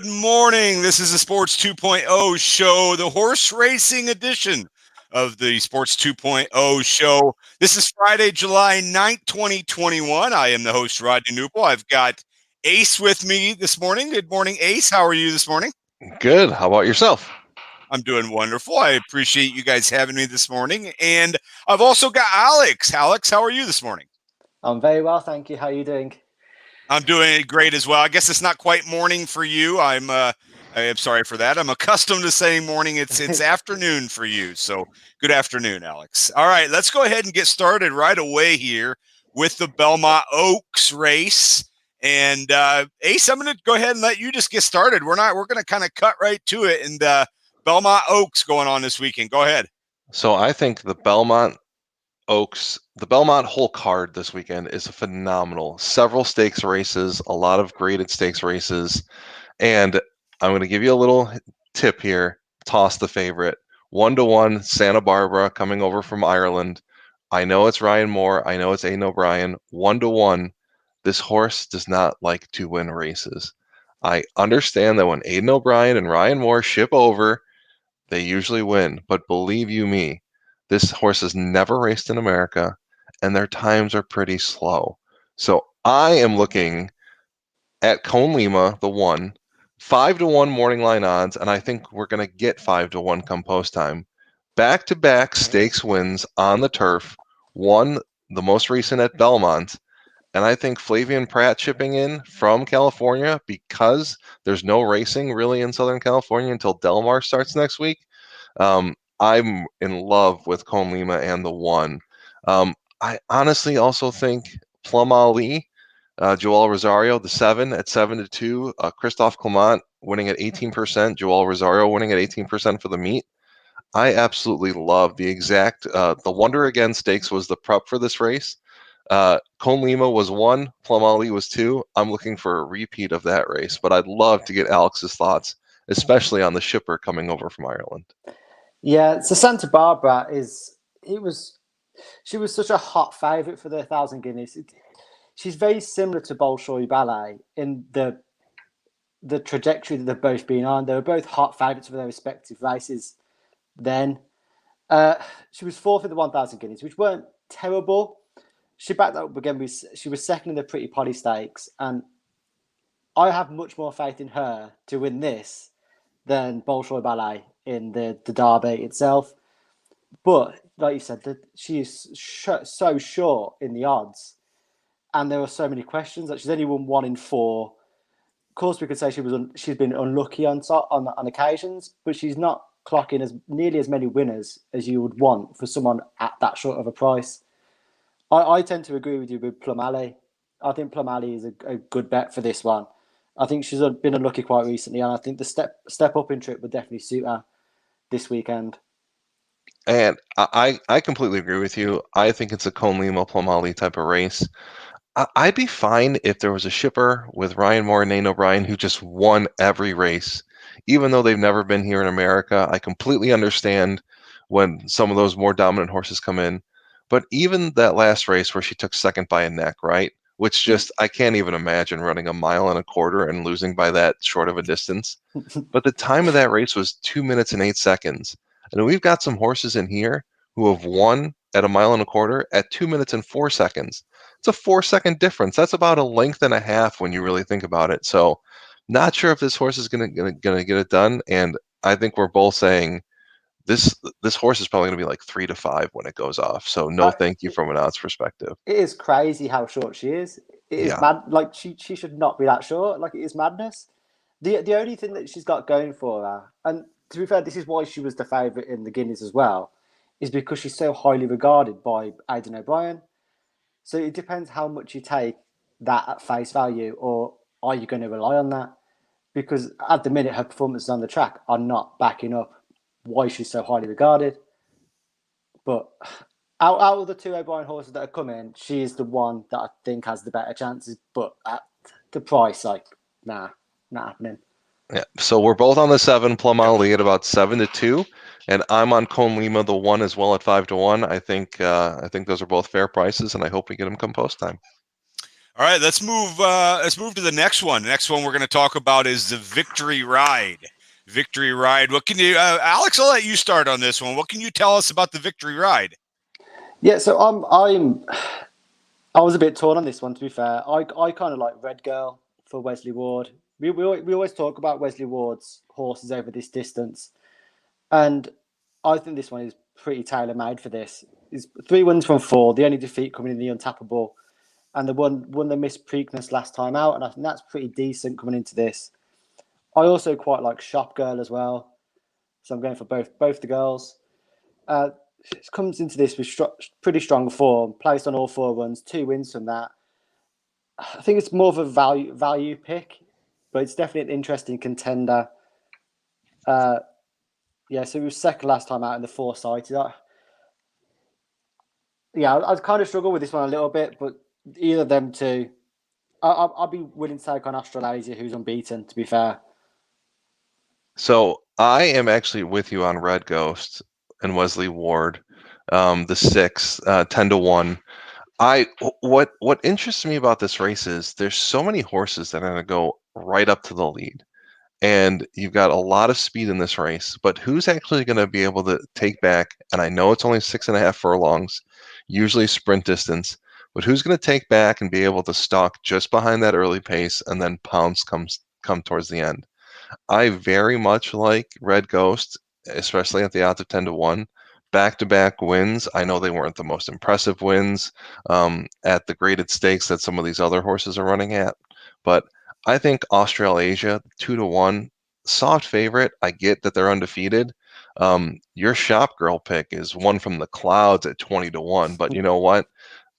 Good morning. This is the Sports 2.0 show, the horse racing edition of the Sports 2.0 show. This is Friday, July 9th, 2021. I am the host, Rodney Knuppel. I've got Ace with me this morning. Good morning, Ace. How are you this morning? Good. How about yourself? I'm doing wonderful. I appreciate you guys having me this morning. And I've also got Alex. Alex, how are you this morning? I'm very well, thank you. How are you doing? I'm doing great as well. I guess it's not quite morning for you. I am sorry for that. I'm accustomed to saying morning. It's afternoon for you. So good afternoon, Alex. All right, let's go ahead and get started right away here with the Belmont Oaks race. And Ace, I'm going to go ahead and let you just get started. We're going to kind of cut right to it. And Belmont Oaks going on this weekend. Go ahead. So I think the Belmont Oaks, the Belmont whole card this weekend is phenomenal. Several stakes races, a lot of graded stakes races. And I'm going to give you a little tip here. Toss the favorite. 1-1 Santa Barbara coming over from Ireland. I know it's Ryan Moore. I know it's Aidan O'Brien. 1-1. This horse does not like to win races. I understand that when Aidan O'Brien and Ryan Moore ship over, they usually win. But believe you me, this horse has never raced in America, and their times are pretty slow. So I am looking at Cone Lima, the 1, 5-1 morning line odds, and I think we're going to get 5-1 come post time. Back-to-back stakes wins on the turf, one the most recent at Belmont, and I think Flavian Pratt chipping in from California because there's no racing really in Southern California until Del Mar starts next week. I'm in love with Cone Lima and the 1. I honestly also think Plum Ali, Joel Rosario, the 7 at 7-2, Christophe Clement winning at 18%, Joel Rosario winning at 18% for the meet. I absolutely love the exact, the Wonder Again Stakes was the prep for this race. Cone Lima was 1, Plum Ali was 2. I'm looking for a repeat of that race, but I'd love to get Alex's thoughts, especially on the shipper coming over from Ireland. Yeah, so Santa Barbara she was such a hot favourite for the 1,000 guineas. She's very similar to Bolshoi Ballet in the trajectory that they've both been on. They were both hot favourites for their respective races then. She was 4th in the 1,000 guineas, which weren't terrible. She backed that up again. She was 2nd in the Pretty Polly Stakes, and I have much more faith in her to win this than Bolshoi Ballet in the Derby itself. But like you said, she is so short in the odds, and there are so many questions that she's only won 1 in 4. Of course, we could say she's been unlucky on occasions, but she's not clocking as nearly as many winners as you would want for someone at that short of a price. I tend to agree with you with Plum Ali. I think Plum Ali is a good bet for this one. I think she's been unlucky quite recently, and I think the step up in trip would definitely suit her this weekend. And I completely agree with you. I think it's a Cone Lima Plum Ali type of race. I'd be fine if there was a shipper with Ryan Moore and Aidan O'Brien who just won every race, even though they've never been here in America. I completely understand when some of those more dominant horses come in. But even that last race where she took second by a neck, right? Which just, I can't even imagine running 1.25 miles and losing by that short of a distance. But the time of that race was 2 minutes and 8 seconds. And we've got some horses in here who have won at 1.25 miles at 2 minutes and 4 seconds. It's a 4-second difference. That's about a length and a half when you really think about it. So not sure if this horse is gonna get it done. And I think we're both saying this horse is probably gonna be like 3-5 when it goes off. So no thank you from an odds perspective. It is crazy how short she is. It is mad. Like she should not be that short. Like, it is madness. The only thing that she's got going for her, and to be fair, this is why she was the favourite in the Guineas as well, is because she's so highly regarded by Aidan O'Brien. So it depends how much you take that at face value, or are you going to rely on that? Because at the minute, her performances on the track are not backing up why she's so highly regarded. But out of the 2 O'Brien horses that are coming, she is the one that I think has the better chances. But at the price, like, nah, not happening. Yeah, so we're both on the 7 Plum Ali at about 7-2, and I'm on Cone Lima the 1 as well at 5-1. I think those are both fair prices, and I hope we get them come post time. All right, let's move to the next one. The next one we're going to talk about is the Victory Ride. Victory Ride. What can you, Alex? I'll let you start on this one. What can you tell us about the Victory Ride? Yeah, so I was a bit torn on this one. To be fair, I kind of like Red Girl for Wesley Ward. We always talk about Wesley Ward's horses over this distance, and I think this one is pretty tailor made for this. It's 3 wins from 4. The only defeat coming in the Untappable, and the one they missed Preakness last time out, and I think that's pretty decent coming into this. I also quite like Shop Girl as well, so I'm going for both the girls. It comes into this with pretty strong form, placed on all 4 runs, 2 wins from that. I think it's more of a value pick, but it's definitely an interesting contender. Yeah, so it was second last time out in the 4-sighted. I kind of struggle with this one a little bit, but either of them two, I'll be willing to take on Australasia, who's unbeaten, to be fair. So I am actually with you on Red Ghost and Wesley Ward, the 6, 10-1. What interests me about this race is there's so many horses that are going to go right up to the lead, and you've got a lot of speed in this race. But who's actually going to be able to take back? And I know it's only 6.5 furlongs, usually sprint distance. But who's going to take back and be able to stalk just behind that early pace and then pounce come towards the end? I very much like Red Ghost, especially at the odds of 10-1. Back-to-back wins. I know they weren't the most impressive wins at the graded stakes that some of these other horses are running at, but I think Australasia 2-1, soft favorite. I get that they're undefeated. Your Shop Girl pick is one from the clouds at 20-1, but you know what?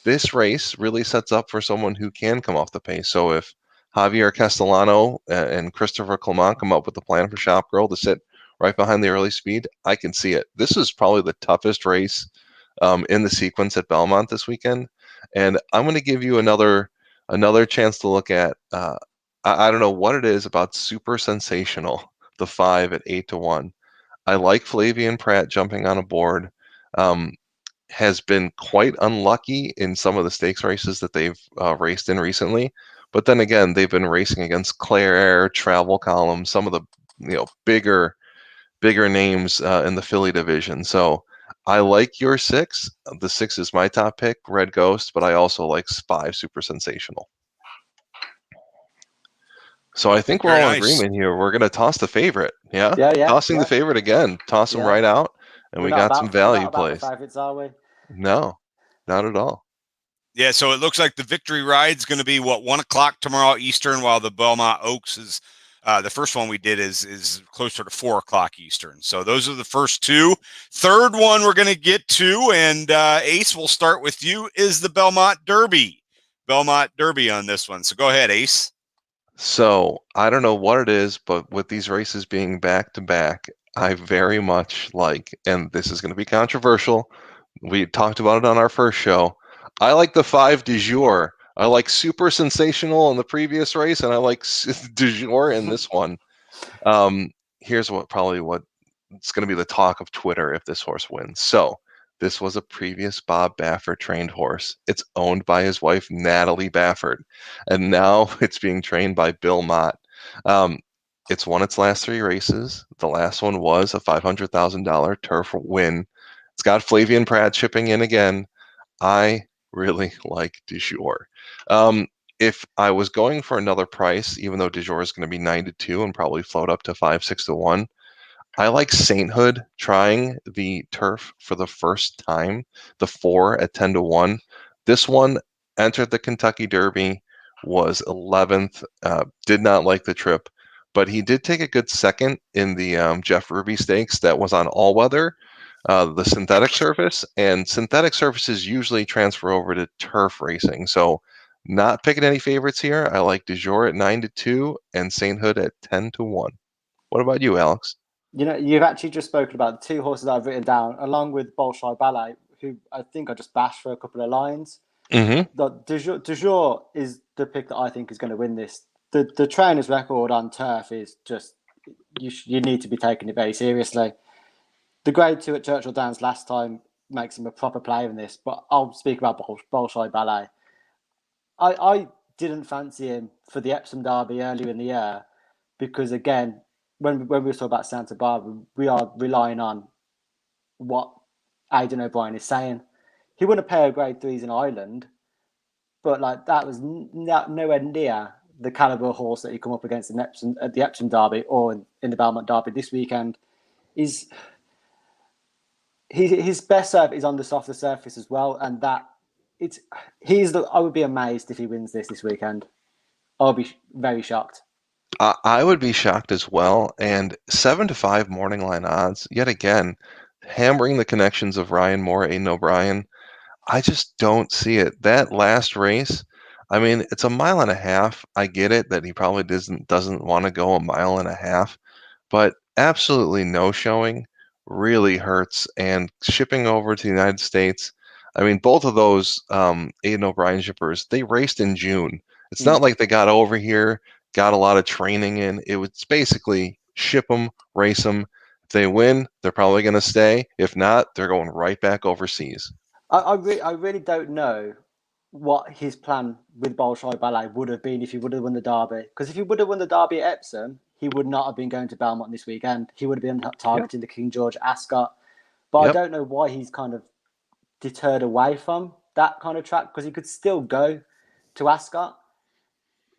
This race really sets up for someone who can come off the pace. So if Javier Castellano and Christopher Clement come up with a plan for Shop Girl to sit right behind the early speed, I can see it. This is probably the toughest race in the sequence at Belmont this weekend, and I'm going to give you another chance to look at. I don't know what it is about Super Sensational, the 5 at 8-1. I like Flavian Pratt jumping on a board. Has been quite unlucky in some of the stakes races that they've raced in recently. But then again, they've been racing against Claire Air, Travel Column, some of the bigger names in the filly division. So I like your 6. The 6 is my top pick, Red Ghost, but I also like 5 Super Sensational. So I think we're all in agreement here. We're going to toss the favorite. Yeah? Tossing the favorite again. Toss them right out. And we got some value plays. Favorites, are we? No, not at all. Yeah, so it looks like the Victory Ride is going to be 1 o'clock tomorrow Eastern, while the Belmont Oaks is the first one we did is closer to 4 o'clock Eastern. So those are the first 2. Third one we're going to get to, and Ace, we'll start with you, is the Belmont Derby. Belmont Derby on this one. So go ahead, Ace. So I don't know what it is, but with these races being back to back, I very much like, and this is going to be controversial. We talked about it on our first show. I like the 5 du jour. I like Super Sensational in the previous race, and I like du jour in this one. Here's what's going to be the talk of Twitter if this horse wins. So this was a previous Bob Baffert trained horse. It's owned by his wife, Natalie Baffert, and now it's being trained by Bill Mott. It's won its last 3 races. The last one was a $500,000 turf win. It's got Flavian Pratt chipping in again. I really like du jour. If I was going for another price, even though du jour is going to be 9-2 and probably float up to 5-6-1, I like Sainthood trying the turf for the first time, the 4 at 10-1. This one entered the Kentucky Derby, was 11th, did not like the trip, but he did take a good second in the Jeff Ruby Stakes that was on all weather, the synthetic surface, and synthetic surfaces usually transfer over to turf racing. So not picking any favorites here. I like du jour at 9-2 and Sainthood at 10-1. What about you, Alex? You've actually just spoken about the 2 horses that I've written down, along with Bolshoi Ballet, who I think I just bashed for a couple of lines. Mm-hmm. The du jour is the pick that I think is going to win this. The trainer's record on turf is just, you need to be taking it very seriously. The grade 2 at Churchill Downs last time makes him a proper player in this, but I'll speak about Bolshoi Ballet. I didn't fancy him for the Epsom Derby earlier in the year because, again, when we talk about Santa Barbara, we are relying on what Aidan O'Brien is saying. He won a pair of Grade 3s in Ireland, but like that was nowhere near the caliber of horse that he come up against at the Epsom Derby or in the Belmont Derby this weekend. His best serve is on the softer surface as well, and I would be amazed if he wins this weekend. I'll be very shocked. I would be shocked as well. And 7-5 morning line odds, yet again, hammering the connections of Ryan Moore, Aidan O'Brien. I just don't see it. That last race, I mean, it's a mile and a half. I get it that he probably doesn't want to go a mile and a half, but absolutely no showing really hurts. And shipping over to the United States, I mean, both of those Aidan O'Brien shippers, they raced in June. It's not like they got over here, got a lot of training in. It was basically ship them, race them. If they win, they're probably going to stay. If not, they're going right back overseas. I really don't know what his plan with Bolshoi Ballet would have been if he would have won the Derby. Because if he would have won the Derby at Epsom, he would not have been going to Belmont this weekend. He would have been targeting the King George Ascot. But I don't know why he's kind of deterred away from that kind of track, because he could still go to Ascot.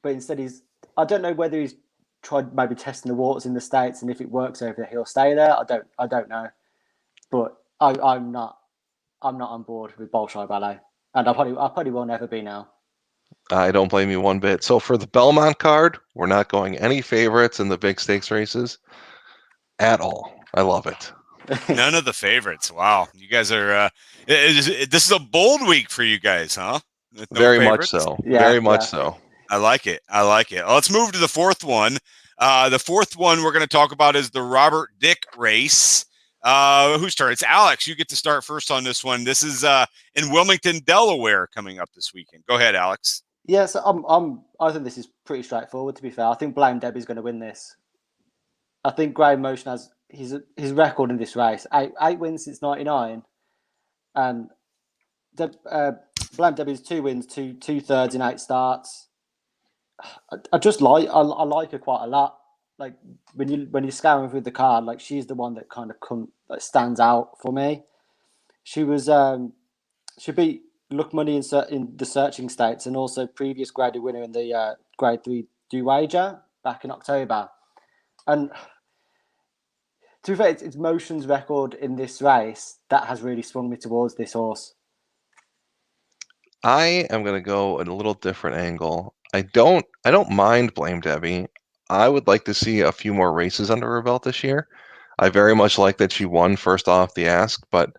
But instead I don't know whether he's tried maybe testing the waters in the States, and if it works over there, he'll stay there. I don't know. But I'm not on board with Bolshoi Ballet. And I probably will never be now. I don't blame you one bit. So for the Belmont card, we're not going any favorites in the big stakes races at all. I love it. None of the favorites. Wow. You guys are, this is a bold week for you guys, huh? No Very favorites? much so. Yeah, Very much so. I like it. Well, let's move to the fourth one. The fourth one we're going to talk about is the Robert Dick race. Whose turn? It's Alex. You get to start first on this one. This is in Wilmington, Delaware, coming up this weekend. Go ahead, Alex. Yeah, so I think this is pretty straightforward, to be fair. I think Blame Debbie's going to win this. I think Graham Motion has his record in this race, eight wins since '99, and Blame Debbie's 2 wins, two thirds in 8 starts. I just like her quite a lot. Like when you're scouring through the card, like she's the one that kind of stands out for me. She was she beat Luck Money in the Searching States, and also previous graded winner in the Grade 3 Do Wager back in October. And to be fair, it's Motion's record in this race that has really swung me towards this horse. I am going to go a little different angle. I don't mind Blame Debbie. I would like to see a few more races under her belt this year. I very much like that she won first off the Ask, but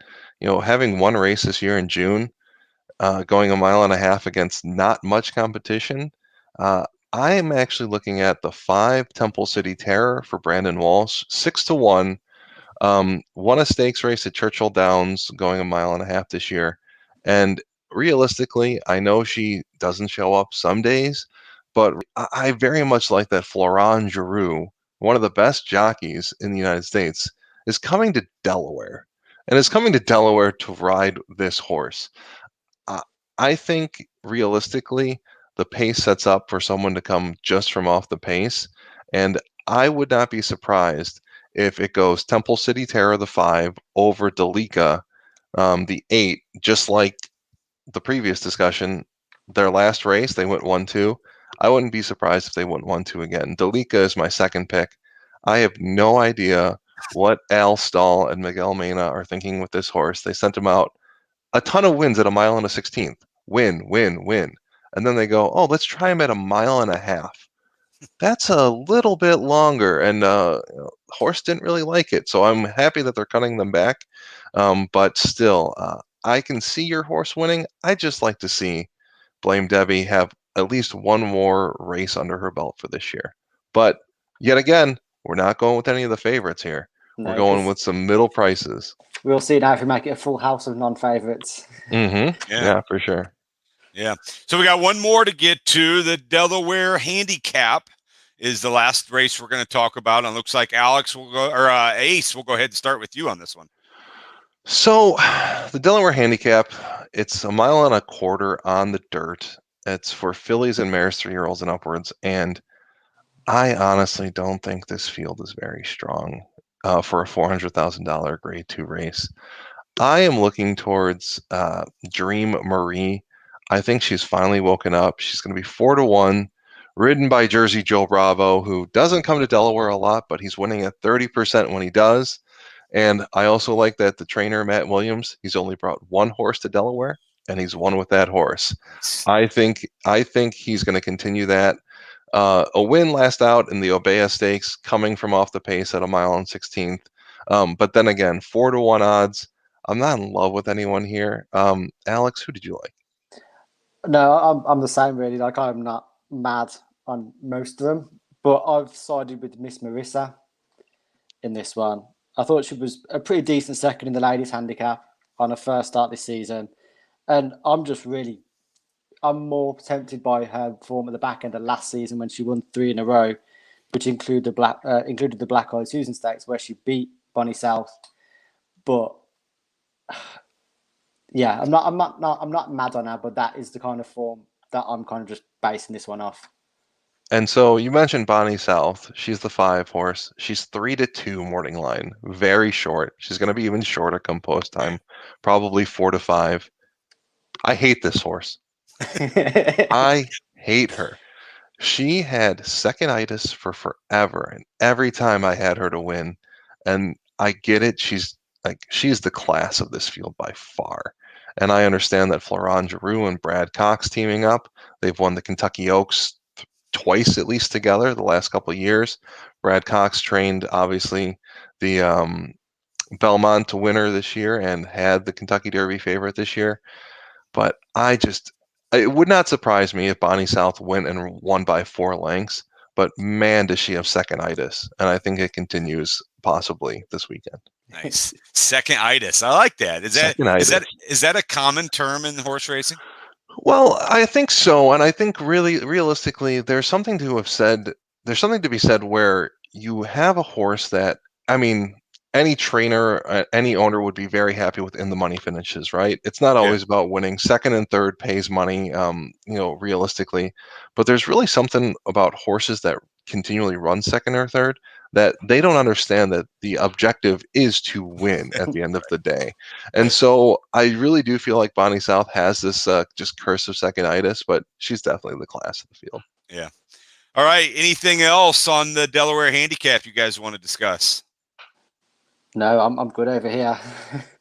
having one race this year in June, going a mile and a half against not much competition, I am actually looking at the 5 Temple City Terror for Brandon Walsh, 6-1. Won a stakes race at Churchill Downs, going a mile and a half this year, and realistically, I know she doesn't show up some days, but I very much like that Florent Giroux, one of the best jockeys in the United States, is coming to Delaware, and is coming to Delaware to ride this horse. I think realistically, the pace sets up for someone to come just from off the pace, and I would not be surprised if it goes Temple City Terror the 5 over Delika the 8, just like the previous discussion. Their last race, they went 1-2. I wouldn't be surprised if they went 1-2 again. Delika is my second pick. I have no idea what Al Stahl and Miguel Mena are thinking with this horse. They sent him out a ton of wins at a mile and a 16th. Win. And then they go, oh, let's try him at a mile and a half. That's a little bit longer, and horse didn't really like it. So I'm happy that they're cutting them back. But still, I can see your horse winning. I just like to see Blame Debbie have at least one more race under her belt for this year. But yet again, we're not going with any of the favorites here. No, we're going with some middle prices. We'll see now if we make it a full house of non-favorites. Yeah, for sure. Yeah. So we got one more to get to. The Delaware Handicap is the last race we're going to talk about. And it looks like Alex will go, or Ace will go ahead and start with you on this one. So the Delaware Handicap, it's a mile and a quarter on the dirt. It's for fillies and mares 3-year-olds and upwards. And I honestly don't think this field is very strong for a $400,000 Grade 2 race. I am looking towards Dream Marie. I think she's finally woken up. She's going to be 4-1, ridden by Jersey Joe Bravo, who doesn't come to Delaware a lot, but he's winning at 30% when he does. And I also like that the trainer, Matt Williams, he's only brought one horse to Delaware, and he's won with that horse. I think he's going to continue that. A win last out in the Obeah Stakes, coming from off the pace at 1.16 miles. But then again, 4-1 odds. I'm not in love with anyone here. Alex, who did you like? No, I'm the same really. Like, I'm not mad on most of them, but I've sided with Miss Marissa in this one. I thought she was a pretty decent second in the ladies' handicap on her first start this season, and I'm more tempted by her form at the back end of last season when she won 3 in a row, which included the Black Eyed Susan Stakes, where she beat Bonnie South. But yeah, I'm not mad on her, but that is the kind of form that I'm kind of just basing this one off. And so you mentioned Bonnie South. She's the 5 horse. She's 3-2 morning line, very short. She's going to be even shorter come post time, probably 4-5. I hate this horse. I hate her. She had second-itis for forever, and every time I had her to win, and I get it. She's the class of this field by far. And I understand that Florent Giroux and Brad Cox teaming up. They've won the Kentucky Oaks twice at least together the last couple of years. Brad Cox trained, obviously, the Belmont winner this year and had the Kentucky Derby favorite this year. But it would not surprise me if Bonnie South went and won by 4 lengths. But man, does she have second-itis. And I think it continues possibly this weekend. Nice. Second-itis. I like that. Is that a common term in horse racing? Well, I think so, and I think really realistically, there's something to be said where you have a horse that, I mean, any trainer, any owner would be very happy with in the money finishes, right? It's not always about winning. Second and third pays money, realistically, but there's really something about horses that continually run second or third that they don't understand that the objective is to win at the end of the day. And so I really do feel like Bonnie South has this just curse of second-itis, but she's definitely the class of the field. Yeah. All right. Anything else on the Delaware Handicap you guys want to discuss? No, I'm good over here.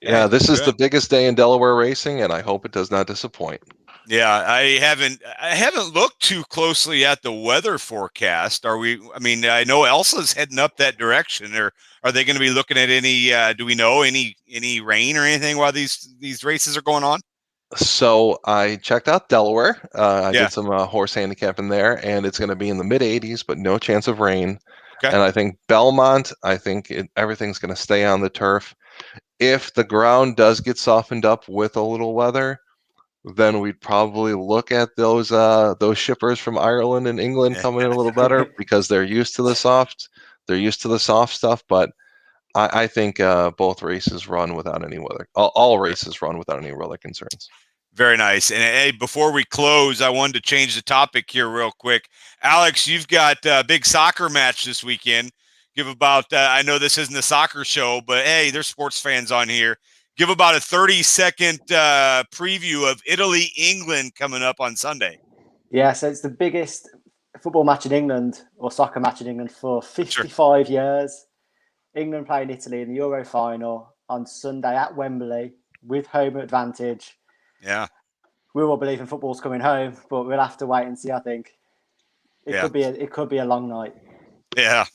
Yeah, this is the biggest day in Delaware racing, and I hope it does not disappoint. Yeah, I haven't looked too closely at the weather forecast. I know Elsa's heading up that direction. Or are they going to be looking at any? Do we know any rain or anything while these races are going on? So I checked out Delaware. I did some horse handicap in there, and it's going to be in the mid-80s, but no chance of rain. Okay. And I think Belmont, everything's going to stay on the turf. If the ground does get softened up with a little weather, then we'd probably look at those shippers from Ireland and England coming in a little better because they're used to the soft stuff. But I think both races run without any weather. All races run without any weather concerns. Very nice. And hey, before we close, I wanted to change the topic here real quick. Alex, you've got a big soccer match this weekend. Give about, I know this isn't a soccer show, but hey, there's sports fans on here. Give about a 30-second preview of Italy-England coming up on Sunday. Yeah, so it's the biggest football match in England, or soccer match in England, for 55 years. England playing Italy in the Euro final on Sunday at Wembley with home advantage. Yeah. We all believe in football's coming home, but we'll have to wait and see, I think. It could be a long night. Yeah.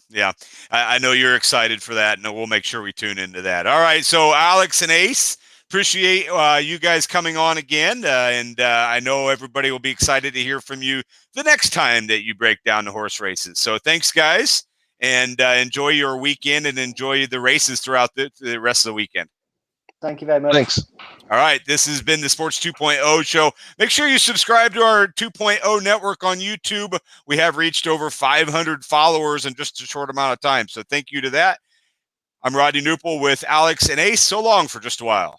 I know you're excited for that, and we'll make sure we tune into that. All right, so Alex and Ace, appreciate you guys coming on again, and I know everybody will be excited to hear from you the next time that you break down the horse races. So thanks, guys, and enjoy your weekend and enjoy the races throughout the rest of the weekend. Thank you very much. Thanks. All right, this has been the Sports 2.0 show. Make sure you subscribe to our 2.0 network on YouTube. We have reached over 500 followers in just a short amount of time, so thank you to that. I'm Rodney Knuppel with Alex and Ace. So long for just a while.